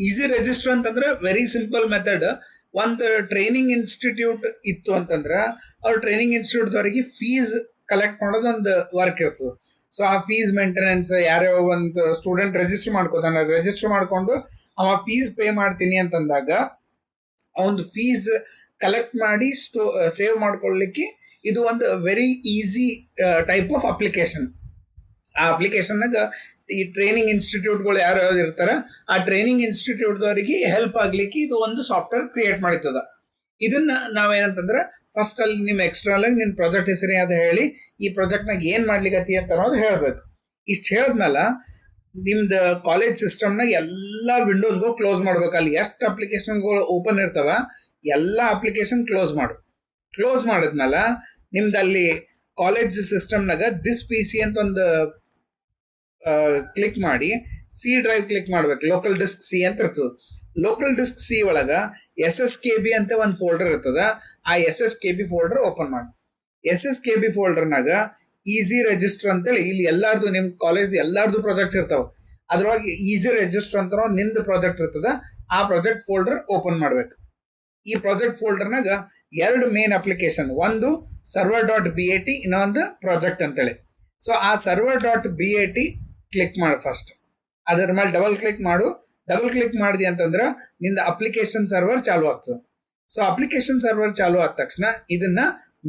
Easy register ಅಂತಂದ್ರೆ very simple method. ಒಂದು training institute ಇತ್ತು ಅಂತಂದ್ರೆ ಅವ್ರ ಟ್ರೈನಿಂಗ್ ಇನ್ಸ್ಟಿಟ್ಯೂಟ್ದವರಿಗೆ ಫೀಸ್ ಕಲೆಕ್ಟ್ ಮಾಡೋದು ಒಂದು ವರ್ಕ್ ಇರ್ತದೆ. ಸೊ ಆ ಫೀಸ್ ಮೇಂಟೆನೆನ್ಸ್ ಯಾರ್ಯಾವ ಒಂದು ಸ್ಟೂಡೆಂಟ್ ರಿಜಿಸ್ಟರ್ ಮಾಡ್ಕೋತಾನೆ, ರಿಜಿಸ್ಟರ್ ಮಾಡ್ಕೊಂಡು ಅವ ಫೀಸ್ ಪೇ ಮಾಡ್ತೀನಿ ಅಂತಂದಾಗ ಅವನು ಫೀಸ್ ಕಲೆಕ್ಟ್ ಮಾಡಿ ಸೇವ್ ಮಾಡ್ಕೊಳ್ಳಿಕ್ಕೆ ಇದು ಒಂದು very easy type of application. ಆ ಅಪ್ಲಿಕೇಶನ್ನಾಗ ಈ ಟ್ರೈನಿಂಗ್ ಇನ್ಸ್ಟಿಟ್ಯೂಟ್ಗಳು ಯಾರು ಯಾವ್ದು ಇರ್ತಾರ ಆ ಟ್ರೈನಿಂಗ್ ಇನ್ಸ್ಟಿಟ್ಯೂಟ್ದವರಿಗೆ ಹೆಲ್ಪ್ ಆಗ್ಲಿಕ್ಕೆ ಇದು ಒಂದು ಸಾಫ್ಟ್ವೇರ್ ಕ್ರಿಯೇಟ್ ಮಾಡಿರ್ತದ. ಇದನ್ನ ನಾವೇನಂತಂದ್ರೆ ಫಸ್ಟ್ ಅಲ್ಲಿ ನಿಮ್ ಎಕ್ಸ್ಟರ್ನಲ್ ಆಗಿ ನಿನ್ ಪ್ರಾಜೆಕ್ಟ್ ಹೆಸರಿ ಅದ ಹೇಳಿ ಈ ಪ್ರಾಜೆಕ್ಟ್ನಾಗ ಏನ್ ಮಾಡ್ಲಿಕ್ಕತಿ ಅಂತ ಅನ್ನೋದು ಹೇಳ್ಬೇಕು. ಇಷ್ಟು ಹೇಳಿದ್ಮೇಲೆ ನಿಮ್ದು ಕಾಲೇಜ್ ಸಿಸ್ಟಮ್ನಾಗ ಎಲ್ಲಾ ವಿಂಡೋಸ್ಗಳು ಕ್ಲೋಸ್ ಮಾಡ್ಬೇಕು. ಅಲ್ಲಿ ಎಷ್ಟು ಅಪ್ಲಿಕೇಶನ್ಗಳು ಓಪನ್ ಇರ್ತಾವ ಎಲ್ಲಾ ಅಪ್ಲಿಕೇಶನ್ ಕ್ಲೋಸ್ ಮಾಡಿದ್ಮೇಲೆ ನಿಮ್ದು ಅಲ್ಲಿ ಕಾಲೇಜ್ ಸಿಸ್ಟಮ್ನಾಗ ದಿಸ್ ಪಿ ಸಿ ಅಂತ ಒಂದು ಕ್ಲಿಕ್ ಮಾಡಿ ಸಿ ಡ್ರೈವ್ ಕ್ಲಿಕ್ ಮಾಡ್ಬೇಕು. ಲೋಕಲ್ ಡಿಸ್ಕ್ ಸಿ ಅಂತ ಇರ್ತದೆ. ಲೋಕಲ್ ಡಿಸ್ಕ್ ಸಿ ಒಳಗ SSKB ಅಂತ ಒಂದು ಫೋಲ್ಡರ್ ಇರ್ತದ. ಆ SSKB ಫೋಲ್ಡರ್ ಓಪನ್ ಮಾಡಿ. SSKB ಫೋಲ್ಡರ್ನಾಗ ಈಸಿ ರಿಜಿಸ್ಟರ್ ಅಂತೇಳಿ ಇಲ್ಲಿ ಎಲ್ಲಾರ್ದು ನಿಮ್ ಕಾಲೇಜ್ ಎಲ್ಲಾರ್ದು ಪ್ರಾಜೆಕ್ಟ್ಸ್ ಇರ್ತಾವ. ಅದ್ರೊಳಗೆ ಈಸಿ ರಿಜಿಸ್ಟರ್ ಅಂತ ನಿಂದು ಪ್ರಾಜೆಕ್ಟ್ ಇರ್ತದ. ಆ ಪ್ರಾಜೆಕ್ಟ್ ಫೋಲ್ಡರ್ ಓಪನ್ ಮಾಡ್ಬೇಕು. ಈ ಪ್ರಾಜೆಕ್ಟ್ ಫೋಲ್ಡರ್ನಾಗ ಎರಡು ಮೇನ್ ಅಪ್ಲಿಕೇಶನ್, ಒಂದು server.bat ಇನ್ನೊಂದು ಪ್ರಾಜೆಕ್ಟ್ ಅಂತೇಳಿ. ಸೊ ಆ server.bat ಕ್ಲಿಕ್ ಮಾಡಿ ಫಸ್ಟ್. ಅದರ ಮೇಲೆ ಡಬಲ್ ಕ್ಲಿಕ್ ಮಾಡಿದಿ ಅಂತಂದ್ರೆ ನಿಂದ ಅಪ್ಲಿಕೇಶನ್ ಸರ್ವರ್ ಚಾಲು ಆಗ್ತದೆ. ಸೊ ಅಪ್ಲಿಕೇಶನ್ ಸರ್ವರ್ ಚಾಲು ಆದ ತಕ್ಷಣ ಇದನ್ನ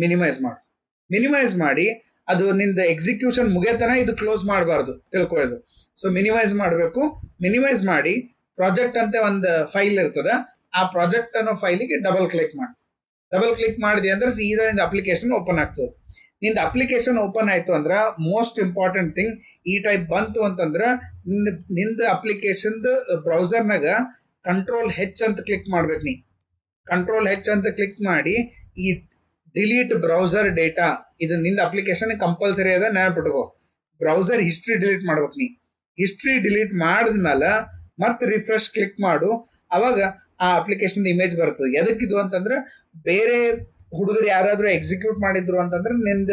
ಮಿನಿಮೈಸ್ ಮಾಡಿ ಅದು ನಿಂದ ಎಕ್ಸಿಕ್ಯೂಷನ್ ಮುಗಿಯತನ ಇದು ಕ್ಲೋಸ್ ಮಾಡಬಾರ್ದು ತಿಳ್ಕೊಳ್ಳೋದು. ಸೊ ಮಿನಿಮೈಸ್ ಮಾಡಿ ಪ್ರಾಜೆಕ್ಟ್ ಅಂತ ಒಂದು ಫೈಲ್ ಇರ್ತದ. ಆ ಪ್ರಾಜೆಕ್ಟ್ ಅನ್ನೋ ಫೈಲಿಗೆ ಡಬಲ್ ಕ್ಲಿಕ್ ಮಾಡಿದೆ ಅಂದ್ರೆ ಸೀದಾ ನಿಂದ ಅಪ್ಲಿಕೇಶನ್ ಓಪನ್ ಆಗ್ತದೆ. ನಿಂದ ಅಪ್ಲಿಕೇಶನ್ ಓಪನ್ ಆಯ್ತು ಅಂದ್ರ ಮೋಸ್ಟ್ ಇಂಪಾರ್ಟೆಂಟ್ ಥಿಂಗ್ ಈ ಟೈಪ್ ಬಂತು ಅಂತಂದ್ರ ನಿಂದ ಅಪ್ಲಿಕೇಶನ್ ಬ್ರೌಸರ್ನಾಗ Ctrl+H ಅಂತ ಕ್ಲಿಕ್ ಮಾಡ್ಬೇಕು. Ctrl+H ಅಂತ ಕ್ಲಿಕ್ ಮಾಡಿ ಈ ಡಿಲೀಟ್ ಬ್ರೌಸರ್ ಡೇಟಾ ಇದು ನಿಂದ ಅಪ್ಲಿಕೇಶನ್ ಕಂಪಲ್ಸರಿ ಅದ ನೆನಪಿಟ್ಕೋ. ಬ್ರೌಸರ್ ಹಿಸ್ಟ್ರಿ ಡಿಲೀಟ್ ಮಾಡ್ಬೇಕು. ಹಿಸ್ಟ್ರಿ ಡಿಲೀಟ್ ಮಾಡಿದ್ಮೇಲೆ ಮತ್ತೆ ರಿಫ್ರೆಶ್ ಕ್ಲಿಕ್ ಮಾಡು. ಅವಾಗ ಆ ಅಪ್ಲಿಕೇಶನ್ ಇಮೇಜ್ ಬರ್ತದೆ. ಎದಕ್ಕಿದು ಅಂತಂದ್ರೆ ಬೇರೆ ಹುಡುಗರು ಯಾರಾದ್ರೂ ಎಕ್ಸಿಕ್ಯೂಟ್ ಮಾಡಿದ್ರು ಅಂತಂದ್ರೆ ನಿಂದ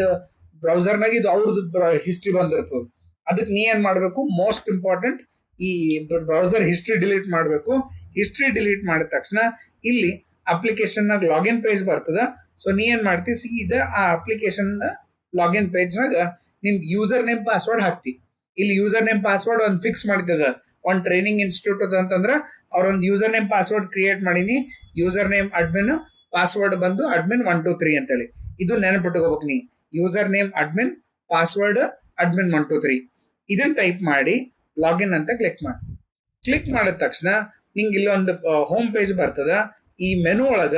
ಬ್ರೌಸರ್ನಾಗ ಇದು ಅವ್ರದ್ದು ಹಿಸ್ಟ್ರಿ ಬಂದಿರ್ತದೆ. ಅದಕ್ಕೆ ನೀ ಏನ್ ಮಾಡ್ಬೇಕು, ಮೋಸ್ಟ್ ಇಂಪಾರ್ಟೆಂಟ್ ಈ ಬ್ರೌಸರ್ ಹಿಸ್ಟ್ರಿ ಡಿಲೀಟ್ ಮಾಡ್ಬೇಕು. ಹಿಸ್ಟ್ರಿ ಡಿಲೀಟ್ ಮಾಡಿದ ತಕ್ಷಣ ಇಲ್ಲಿ ಅಪ್ಲಿಕೇಶನ್ನಾಗ ಲಾಗಿನ್ ಪೇಜ್ ಬರ್ತದ. ಸೊ ನೀ ಏನ್ ಮಾಡ್ತಿ, ಸೀದಾ ಆ ಅಪ್ಲಿಕೇಶನ್ ಲಾಗಿನ್ ಪೇಜ್ನಾಗ ನಿನ್ ಯೂಸರ್ ನೇಮ್ ಪಾಸ್ವರ್ಡ್ ಹಾಕ್ತಿ. ಇಲ್ಲಿ ಯೂಸರ್ ನೇಮ್ ಪಾಸ್ವರ್ಡ್ ಒಂದು ಫಿಕ್ಸ್ ಮಾಡಿದ್ದದ. ಒಂದು ಟ್ರೈನಿಂಗ್ ಇನ್ಸ್ಟಿಟ್ಯೂಟ್ ಅದ ಅಂತಂದ್ರೆ ಅವ್ರೊಂದು ಯೂಸರ್ ನೇಮ್ ಪಾಸ್ವರ್ಡ್ ಕ್ರಿಯೇಟ್ ಮಾಡೀನಿ. ಯೂಸರ್ ನೇಮ್ ಅಡ್ಮಿನ್, ಪಾಸ್ವರ್ಡ್ ಬಂದು admin 123 ಅಂತೇಳಿ. ಇದು ನೆನಪಿಟ್ಕೋಬೇಕು ನೀ. User name admin, password admin 123. ಇದನ್ನ ಟೈಪ್ ಮಾಡಿ ಲಾಗಿನ್ ಅಂತ ಕ್ಲಿಕ್ ಮಾಡಿದ ತಕ್ಷಣ ನಿಂಗೆ ಇಲ್ಲೊಂದು ಹೋಮ್ ಪೇಜ್ ಬರ್ತದ. ಈ ಮೆನು ಒಳಗ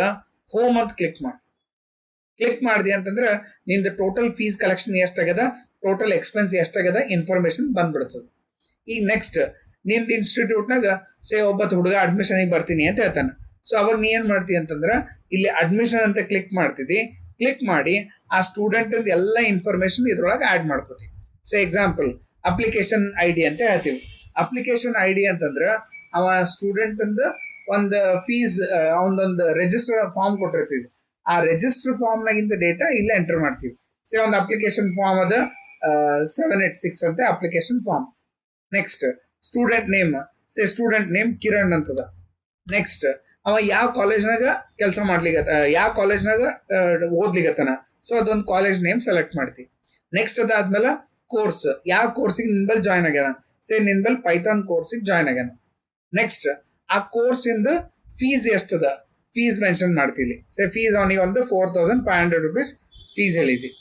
ಹೋಮ್ ಅಂತ ಕ್ಲಿಕ್ ಮಾಡಿದೆ ಅಂತಂದ್ರೆ ನಿಂದ ಟೋಟಲ್ ಫೀಸ್ ಕಲೆಕ್ಷನ್ ಎಷ್ಟಾಗ್ಯದ, ಟೋಟಲ್ ಎಕ್ಸ್ಪೆನ್ಸ್ ಎಷ್ಟಾಗ್ಯದ ಇನ್ಫಾರ್ಮೇಶನ್ ಬಂದ್ಬಿಡ್ತದೆ. ಈಗ ನೆಕ್ಸ್ಟ್ ನಿಂದ ಇನ್ಸ್ಟಿಟ್ಯೂಟ್ನಾಗ ಒಬ್ಬತ್ತು ಹುಡುಗ ಅಡ್ಮಿಷನ್ಗೆ ಬರ್ತೀನಿ ಅಂತ ಹೇಳ್ತಾನೆ. ಸೊ ಅವಾಗ ನೀ ಏನ್ ಮಾಡ್ತಿ ಅಂತಂದ್ರೆ ಇಲ್ಲಿ ಅಡ್ಮಿಷನ್ ಅಂತ ಕ್ಲಿಕ್ ಮಾಡಿ ಆ ಸ್ಟೂಡೆಂಟ್ ಎಲ್ಲ ಇನ್ಫಾರ್ಮೇಶನ್ ಇದ್ರೊಳಗೆ ಆಡ್ ಮಾಡ್ಕೋತೀವಿ. ಸೊ ಎಕ್ಸಾಂಪಲ್ ಅಪ್ಲಿಕೇಶನ್ ID ಅಂತ ಹೇಳ್ತೀವಿ. ಅಪ್ಲಿಕೇಶನ್ ID ಅಂತಂದ್ರೆ ಅವ ಸ್ಟೂಡೆಂಟ್ ಒಂದು ಫೀಸ್ ಅವನೊಂದು ರಿಜಿಸ್ಟರ್ ಫಾರ್ಮ್ ಕೊಟ್ಟಿರ್ತೀವಿ. ಆ ರಿಜಿಸ್ಟರ್ ಫಾರ್ಮ್ನಾಗಿಂದ ಡೇಟಾ ಇಲ್ಲೇ ಎಂಟರ್ ಮಾಡ್ತೀವಿ. ಒಂದು ಅಪ್ಲಿಕೇಶನ್ ಫಾರ್ಮ್ ಅದ 786 ಅಂತ application form. Next student name Kiran ಅಂತದ. ನೆಕ್ಸ್ಟ್ ಅವ ಯಾವ ಕಾಲೇಜ್ನಾಗ ಕೆಲಸ ಯಾವ ಕಾಲೇಜ್ನಾಗ ಓದ್ಲಿಗತ್ತಾನ. ಸೊ ಅದೊಂದು ಕಾಲೇಜ್ ನೇಮ್ ಸೆಲೆಕ್ಟ್ ಮಾಡ್ತೀವಿ. ನೆಕ್ಸ್ಟ್ ಅದಾದ್ಮೇಲೆ ಕೋರ್ಸ್, ಯಾವ ಕೋರ್ಸಿಗೆ ನಿನ್ಬಲ್ ಜಾಯ್ನ್ ಆಗ್ಯಾನ. ನಿನ್ಬಲ್ ಪೈಥಾನ್ ಕೋರ್ಸಿಗೆ ಜಾಯ್ನ್ ಆಗ್ಯಾನ. ನೆಕ್ಸ್ಟ್ ಆ ಕೋರ್ಸ್ ಇಂದ ಫೀಸ್ ಎಷ್ಟದ ಫೀಸ್ ಮೆನ್ಷನ್ ಮಾಡ್ತೀವಿ. ಫೀಸ್ ಅವನಿಗೆ ಒಂದು 4500 ರೂಪೀಸ್ ಫೀಸ್ ಹೇಳಿದ್ವಿ.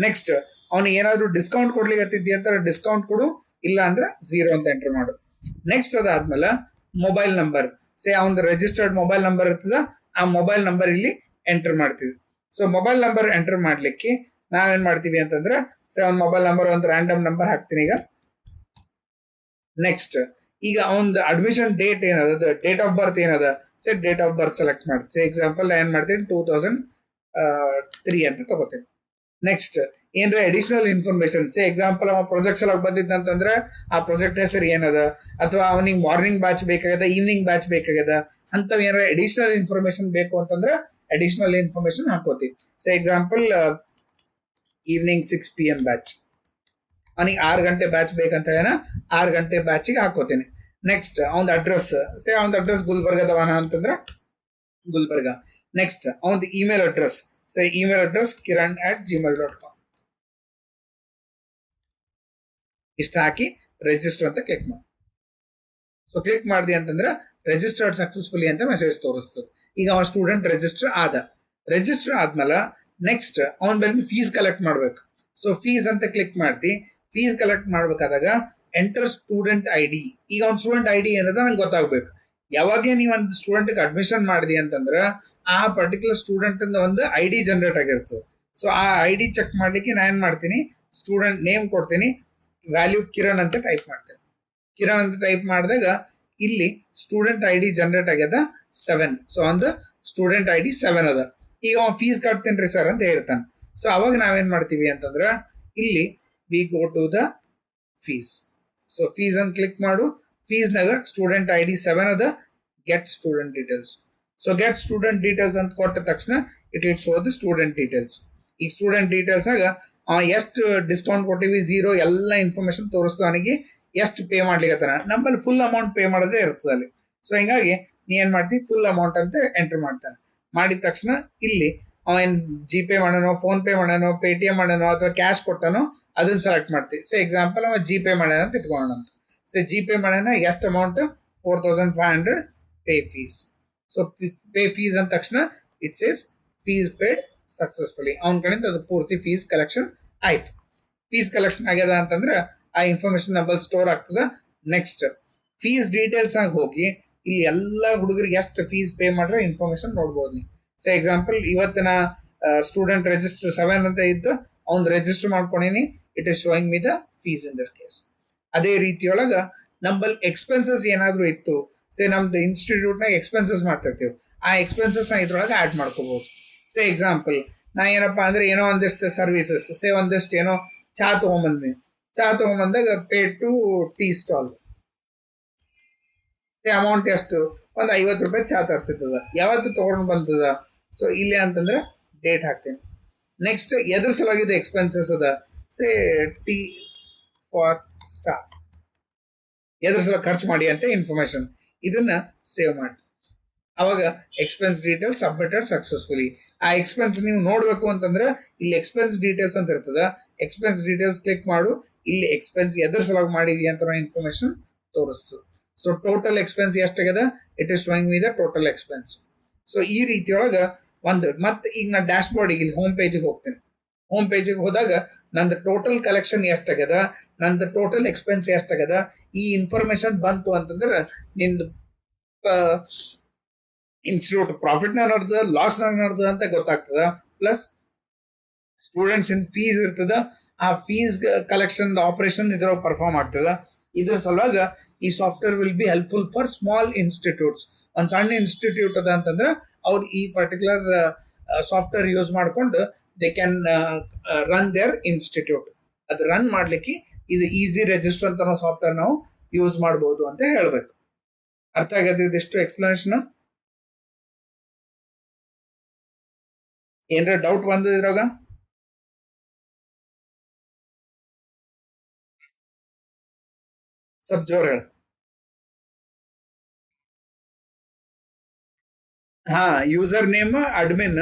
ನೆಕ್ಸ್ಟ್ ಅವನಿಗೆ ಏನಾದ್ರು ಡಿಸ್ಕೌಂಟ್ ಕೊಡ್ಲಿಕ್ಕೆ ಅಂತ ಡಿಸ್ಕೌಂಟ್ ಕೊಡು, ಇಲ್ಲ ಅಂದ್ರೆ 0 ಅಂತ ಎಂಟರ್ ಮಾಡು. ನೆಕ್ಸ್ಟ್ ಅದಾದ್ಮೇಲೆ ಮೊಬೈಲ್ ನಂಬರ್, ಅವನ ರಿಜಿಸ್ಟರ್ಡ್ ಮೊಬೈಲ್ ನಂಬರ್ ಇರ್ತದ. ಆ ಮೊಬೈಲ್ ನಂಬರ್ ಇಲ್ಲಿ ಎಂಟರ್ ಮಾಡ್ತೀವಿ. ಸೊ ಮೊಬೈಲ್ ನಂಬರ್ ಎಂಟರ್ ಮಾಡ್ಲಿಕ್ಕೆ ನಾವೇನ್ ಮಾಡ್ತೀವಿ ಅಂತಂದ್ರೆ ಅವ್ನ ಮೊಬೈಲ್ ನಂಬರ್ ಒಂದು ರ್ಯಾಂಡಮ್ ನಂಬರ್ ಹಾಕ್ತೀನಿ ಈಗ. ನೆಕ್ಸ್ಟ್ ಈಗ ಅವನ ಅಡ್ಮಿಷನ್ ಡೇಟ್ ಏನದ, ಡೇಟ್ ಆಫ್ ಬರ್ತ್ ಏನದ, ಡೇಟ್ ಆಫ್ ಬರ್ತ್ ಸೆಲೆಕ್ಟ್ ಮಾಡ್ತೀವಿ. ಎಕ್ಸಾಂಪಲ್ ಏನ್ ಮಾಡ್ತೀನಿ 2003 ಅಂತ ತಗೋತೀನಿ. ನೆಕ್ಸ್ಟ್ ಏನ್ರ ಅಡಿಷನಲ್ ಇನ್ಫಾರ್ಮೇಶನ್, ಎಕ್ಸಾಂಪಲ್ ಅವ ಪ್ರಾಜೆಕ್ಟ್ ಸಲ ಬಂದಿದ್ದಂತಂದ್ರೆ ಆ ಪ್ರಾಜೆಕ್ಟ್ ಹೆಸರು ಏನದ, ಅಥವಾ ಅವನಿಗೆ ಮಾರ್ನಿಂಗ್ ಬ್ಯಾಚ್ ಬೇಕಾಗ್ಯದ, ಈವ್ನಿಂಗ್ ಬ್ಯಾಚ್ ಬೇಕಾಗ್ಯದ, ಅಂತವ್ ಏನಾರ ಅಡಿಷನಲ್ ಇನ್ಫಾರ್ಮೇಶನ್ ಬೇಕು ಅಂತಂದ್ರೆ ಅಡಿಷನಲ್ ಇನ್ಫಾರ್ಮೇಶನ್ ಹಾಕೋತೀವಿ. ಎಕ್ಸಾಂಪಲ್ ಈವ್ನಿಂಗ್ 6 PM ಬ್ಯಾಚ್, ಅವನಿಗೆ 6 ಗಂಟೆ ಬ್ಯಾಚ್ ಬೇಕಂತ 6 ಗಂಟೆ ಬ್ಯಾಚಿಗೆ ಹಾಕೋತೀನಿ. ನೆಕ್ಸ್ಟ್ ಅವನ ಅಡ್ರೆಸ್, ಸೇ ಅವನ ಅಡ್ರೆಸ್ ಗುಲ್ಬರ್ಗದವನ ಅಂತಂದ್ರೆ ಗುಲ್ಬರ್ಗ. ನೆಕ್ಸ್ಟ್ ಅವನ ಇಮೇಲ್ ಅಡ್ರೆಸ್, ಸೇ ಇಮೇಲ್ ಅಡ್ರೆಸ್ kiran@gmail.com. ಇಷ್ಟ ಹಾಕಿ ರಿಜಿಸ್ಟರ್ ಅಂತ ಕ್ಲಿಕ್ ಮಾಡಿ. ಸೊ ಕ್ಲಿಕ್ ಮಾಡಿದೆ ಅಂತಂದ್ರೆ ರಿಜಿಸ್ಟರ್ಡ್ ಸಕ್ಸಸ್ಫುಲಿ ಅಂತ ಮೆಸೇಜ್ ತೋರಿಸ್ತದೆ. ಈಗ ಅವನ ಸ್ಟೂಡೆಂಟ್ ರಿಜಿಸ್ಟರ್ ಆದ್ಮೇಲೆ ನೆಕ್ಸ್ಟ್ ಅವನ ಮೇಲೆ ಫೀಸ್ ಕಲೆಕ್ಟ್ ಮಾಡ್ಬೇಕು. ಸೊ ಫೀಸ್ ಅಂತ ಕ್ಲಿಕ್ ಮಾಡ್ತಿ. ಫೀಸ್ ಕಲೆಕ್ಟ್ ಮಾಡ್ಬೇಕಾದಾಗ ಎಂಟರ್ ಸ್ಟೂಡೆಂಟ್ ಐ ಡಿ. ಈಗ ಅವ್ನ ಸ್ಟೂಡೆಂಟ್ ಐ ಡಿ ಏನದ ನಂಗೆ ಗೊತ್ತಾಗ್ಬೇಕು. ಯಾವಾಗ ನೀವು ಒಂದು ಸ್ಟೂಡೆಂಟ್ಗೆ ಅಡ್ಮಿಷನ್ ಮಾಡಿದಿ ಅಂತಂದ್ರೆ ಆ ಪರ್ಟಿಕ್ಯುಲರ್ ಸ್ಟೂಡೆಂಟ್ ಒಂದು ಐ ಡಿ ಜನರೇಟ್ ಆಗಿರ್ತದೆ. ಸೊ ಆ ಐ ಡಿ ಚೆಕ್ ಮಾಡ್ಲಿಕ್ಕೆ ನಾನು ಏನ್ ಮಾಡ್ತೀನಿ, ಸ್ಟೂಡೆಂಟ್ ನೇಮ್ ಕೊಡ್ತೀನಿ, ವ್ಯಾಲ್ಯೂ ಕಿರಣ್ ಅಂತ ಟೈಪ್ ಮಾಡ್ತೇನೆ. ಕಿರಣ್ ಅಂತ ಟೈಪ್ ಮಾಡಿದಾಗ ಇಲ್ಲಿ ಸ್ಟೂಡೆಂಟ್ ಐ ಡಿ ಜನರೇಟ್ ಆಗ್ಯದ 7. ಸೊ ಒಂದು ಸ್ಟೂಡೆಂಟ್ ಐ ಡಿ 7 ಅದ. ಈಗ ಅವ ಫೀಸ್ ಕಟ್ತೇನ್ರಿ ಸರ್ ಅಂತ ಹೇಳ್ತಾನೆ. ಸೊ ಅವಾಗ ನಾವೇನ್ ಮಾಡ್ತೀವಿ ಅಂತಂದ್ರೆ ಇಲ್ಲಿ we go to the fees. So fees ಅಂತ ಕ್ಲಿಕ್ ಮಾಡು. ಫೀಸ್ನಾಗ ಸ್ಟೂಡೆಂಟ್ ಐ ಡಿ 7 ಅದ. Get student details. So get student details ಅಂತ ಕೊಟ್ಟ ತಕ್ಷಣ it will show the student details. ಈಗ ಸ್ಟೂಡೆಂಟ್ ಡೀಟೇಲ್ಸ್ನಾಗ ಎಷ್ಟು ಡಿಸ್ಕೌಂಟ್ ಕೊಟ್ಟಿವಿ, 0 ಎಲ್ಲ ಇನ್ಫಾರ್ಮೇಶನ್ ತೋರಿಸ್ತಾನಿಗೆ, ಎಷ್ಟು ಪೇ ಮಾಡ್ಲಿಕ್ಕೆ ನಮ್ಮಲ್ಲಿ ಫುಲ್ ಅಮೌಂಟ್ ಪೇ ಮಾಡೋದೇ ಇರ್ತದೆ ಅಲ್ಲಿ. ಸೊ ಹಿಂಗಾಗಿ ನೀ ಏನ್ ಮಾಡ್ತೀವಿ, ಫುಲ್ ಅಮೌಂಟ್ ಅಂತ ಎಂಟ್ರಿ ಮಾಡ್ತಾನೆ. ಮಾಡಿದ ತಕ್ಷಣ ಇಲ್ಲಿ ಅವನ್ ಜಿ ಪೇ ಮಾಡೋನೋ, ಫೋನ್ ಪೇ ಮಾಡೋನೋ, ಪೇಟಿಎಂ ಮಾಡೋನೋ ಅಥವಾ ಕ್ಯಾಶ್ ಕೊಟ್ಟನೋ ಅದನ್ನ ಸೆಲೆಕ್ಟ್ ಮಾಡ್ತೀವಿ. ಸೊ ಎಕ್ಸಾಂಪಲ್ ಅವ ಜಿ ಪೇ ಮಾಡ್ಯಾನ ಅಂತ ಇಟ್ಕೊಳ್ಳೋಣ ಅಂತ. ಸೊ ಜಿ ಪೇ ಮಾಡ್ಯಾನ, ಎಷ್ಟು amount 4500 pay fees. So pay fees ಅಂದ ತಕ್ಷಣ it says fees paid successfully. ಅವನ ಕಡೆಯಿಂದ ಅದು ಪೂರ್ತಿ ಫೀಸ್ ಕಲೆಕ್ಷನ್ ಆಯ್ತು. ಫೀಸ್ ಕಲೆಕ್ಷನ್ ಆಗ್ಯದ ಅಂತಂದ್ರೆ ಆ ಇನ್ಫಾರ್ಮೇಶನ್ ನಂಬರ್ ಸ್ಟೋರ್ ಆಗ್ತದ. ನೆಕ್ಸ್ಟ್ ಫೀಸ್ ಡೀಟೇಲ್ಸ್ ಆಗಿ ಹೋಗಿ ಇಲ್ಲಿ ಎಲ್ಲ ಹುಡುಗರಿಗೆ ಎಷ್ಟು ಫೀಸ್ ಪೇ ಮಾಡ್ರೆ ಇನ್ಫಾರ್ಮೇಶನ್ ನೋಡ್ಬೋದು ನೀವು. ಸೊ ಎಕ್ಸಾಂಪಲ್ ಇವತ್ತಿನ ಸ್ಟೂಡೆಂಟ್ ರಿಜಿಸ್ಟರ್ 7 ಅಂತ ಇದ್ದು ಅವ್ನು ರಿಜಿಸ್ಟರ್ ಮಾಡ್ಕೊಂಡೀನಿ. It is showing me the fees in this case. ಅದೇ ರೀತಿಯೊಳಗ ನಮ್ಮಲ್ಲಿ ಎಕ್ಸ್ಪೆನ್ಸಸ್ ಏನಾದ್ರು ಇತ್ತು, ಸೇ ನಮ್ದು ಇನ್ಸ್ಟಿಟ್ಯೂಟ್ನಾಗ ಎಕ್ಸ್ಪೆನ್ಸಸ್ ಮಾಡ್ತಿರ್ತೀವಿ, ಆ ಎಕ್ಸ್ಪೆನ್ಸಸ್ ನ ಇದ್ರೊಳಗೆ ಆಡ್ ಮಾಡ್ಕೋಬಹುದು. ಸೇ ಎಕ್ಸಾಂಪಲ್ ನಾ ಏನಪ್ಪಾ ಅಂದ್ರೆ ಏನೋ ಒಂದಿಷ್ಟು ಸರ್ವಿಸಸ್, ಸೇ ಒಂದಿಷ್ಟು ಏನೋ ಚಾ ತಗೊಂಬಂದ್ನಿ. ಚಾ ತಗೊಂಬಂದಾಗ pay to tea stall. Say amount ಎಷ್ಟು, ಒಂದು 50 ರೂಪಾಯಿ ಚಾ ತರಿಸಿರ್ತದ. ಯಾವತ್ತು ತಗೊಂಡು ಬಂದದ, ಸೊ ಇಲ್ಲಿ ಅಂತಂದ್ರೆ ಡೇಟ್ ಹಾಕ್ತೇನೆ. ನೆಕ್ಸ್ಟ್ ಎದ್ರ ಸಲುವಾಗಿ ಎಕ್ಸ್ಪೆನ್ಸಸ್ ಅದ, ಸೇ ಟೀ ಫಾರ್ ಸ್ಟಾಫ್, ಎದ್ರ ಸಲ ಖರ್ಚು ಮಾಡಿ ಅಂತ ಇನ್ಫಾರ್ಮೇಶನ್ ಇದನ್ನ ಸೇವ್ ಮಾಡಿ. ಅವಾಗ ಎಕ್ಸ್ಪೆನ್ಸ್ ಡೀಟೇಲ್ಸ್ ಸಬ್ಮಿಟೆಡ್ ಸಕ್ಸಸ್ಫುಲಿ. ಆ ಎಕ್ಸ್ಪೆನ್ಸ್ ನೀವು ನೋಡ್ಬೇಕು ಅಂತಂದ್ರೆ ಇಲ್ಲಿ ಎಕ್ಸ್ಪೆನ್ಸ್ ಡೀಟೇಲ್ಸ್ ಅಂತ ಇರ್ತದ. ಎಕ್ಸ್ಪೆನ್ಸ್ ಡೀಟೇಲ್ಸ್ ಕ್ಲಿಕ್ ಮಾಡು. ಇಲ್ಲಿ ಎಕ್ಸ್ಪೆನ್ಸ್ ಎದ್ರ ಸಲುವಾಗಿ ಮಾಡಿದೀಯ ಅಂತ ಇನ್ಫಾರ್ಮೇಶನ್ ತೋರಿಸ್ತದೆ. ಸೊ ಟೋಟಲ್ ಎಕ್ಸ್ಪೆನ್ಸ್ ಎಷ್ಟಾಗದ, it is showing me the total expense. So ಈ ರೀತಿಯೊಳಗ ಮತ್ತೆ ಈಗ ನಾ ಡ್ಯಾಶ್ ಬೋರ್ಡಿಗೆ ಇಲ್ಲಿ ಹೋಮ್ ಪೇಜಿಗೆ ಹೋಗ್ತೇನೆ. ಹೋಮ್ ಪೇಜಿಗೆ ಹೋದಾಗ ನಂದು ಟೋಟಲ್ ಕಲೆಕ್ಷನ್ ಎಷ್ಟಾಗದ, ನಂದು ಟೋಟಲ್ ಎಕ್ಸ್ಪೆನ್ಸ್ ಎಷ್ಟಾಗದ, ಈ ಇನ್ಫಾರ್ಮೇಶನ್ ಬಂತು ಅಂತಂದ್ರೆ ನಿಂದು ಇನ್ಸ್ಟಿಟ್ಯೂಟ್ ಪ್ರಾಫಿಟ್ ನ ನಡ್ದ, ಲಾಸ್ ನ ನಡ್ದ ಅಂತ ಗೊತ್ತಾಗ್ತದ. ಪ್ಲಸ್ ಸ್ಟೂಡೆಂಟ್ಸ್ ಇನ್ ಫೀಸ್ ಇರ್ತದ, ಆ ಫೀಸ್ ಕಲೆಕ್ಷನ್ ಆಪರೇಷನ್ ಇದ್ರೊಳಗೆ ಪರ್ಫಾರ್ಮ್ ಆಗ್ತದ. ಇದ್ರ ಸಲುವಾಗ ಈ software will be helpful for small institutes. ಒಂದು ಸಣ್ಣ ಇನ್ಸ್ಟಿಟ್ಯೂಟ್ ಅದ ಅಂತಂದ್ರೆ ಅವ್ರು ಈ ಪರ್ಟಿಕ್ಯುಲರ್ ಸಾಫ್ಟ್ವೇರ್ ಯೂಸ್ ಮಾಡ್ಕೊಂಡು they can run their institute. ಅದು ರನ್ ಮಾಡ್ಲಿಕ್ಕೆ ಇದು ಈಸಿ ರಿಜಿಸ್ಟರ್ ಅಂತ ಸಾಫ್ಟ್ವೇರ್ ನಾವು ಯೂಸ್ ಮಾಡಬಹುದು ಅಂತ ಹೇಳ್ಬೇಕು. ಅರ್ಥ ಆಗತ್ತೆ ಇದಿಷ್ಟು ಎಕ್ಸ್ಪ್ಲನೇಷನ್? ಏನ್ರ ಡೌಟ್ ಬಂದಿದ್ರಾಗ? ಸ್ವಲ್ಪ ಜೋರ್ ಹೇಳ. ಹಾ, user name admin,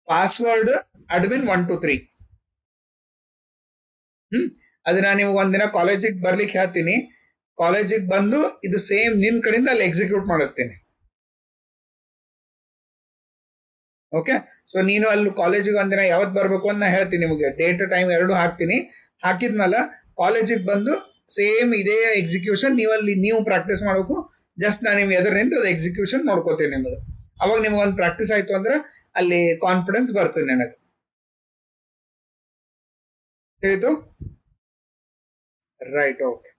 password admin 1 2 3. ಅದು ನಾನು ನಿಮ್ಗೆ ಒಂದಿನ ಕಾಲೇಜಿಗೆ ಬರ್ಲಿಕ್ಕೆ ಹೇಳ್ತೀನಿ. ಕಾಲೇಜಿಗೆ ಬಂದು ಇದು ಸೇಮ್ ನಿನ್ ಕಡೆಯಿಂದ ಅಲ್ಲಿ ಎಕ್ಸಿಕ್ಯೂಟ್ ಮಾಡಿಸ್ತೀನಿ. ಓಕೆ, ಸೊ ನೀನು ಅಲ್ಲಿ ಕಾಲೇಜಿಗೆ ಒಂದಿನ ಯಾವತ್ತು ಬರ್ಬೇಕು ಅಂತ ನಾ ಹೇಳ್ತೀನಿ ನಿಮಗೆ. ಡೇಟ್ ಟೈಮ್ 2 ಹಾಕ್ತೀನಿ. ಹಾಕಿದ್ಮೇಲೆ ಕಾಲೇಜಿಗೆ ಬಂದು ಸೇಮ್ ಇದೇ ಎಕ್ಸಿಕ್ಯೂಷನ್ ನೀವು ಪ್ರಾಕ್ಟೀಸ್ ಮಾಡಬೇಕು. ಜಸ್ಟ್ ನಾನು ನಿಮ್ಗೆ ಎದುರಿನಿಂದ ಅದು ಎಕ್ಸಿಕ್ಯೂಷನ್ ನೋಡ್ಕೋತೀನಿ ನಿಮಗೆ. ಅವಾಗ ನಿಮ್ಗೆ ಒಂದು ಪ್ರಾಕ್ಟೀಸ್ ಆಯ್ತು ಅಂದ್ರೆ ಅಲ್ಲಿ ಕಾನ್ಫಿಡೆನ್ಸ್ ಬರ್ತದೆ ನನಗೆ. ತಿಳಿತು? Right, okay.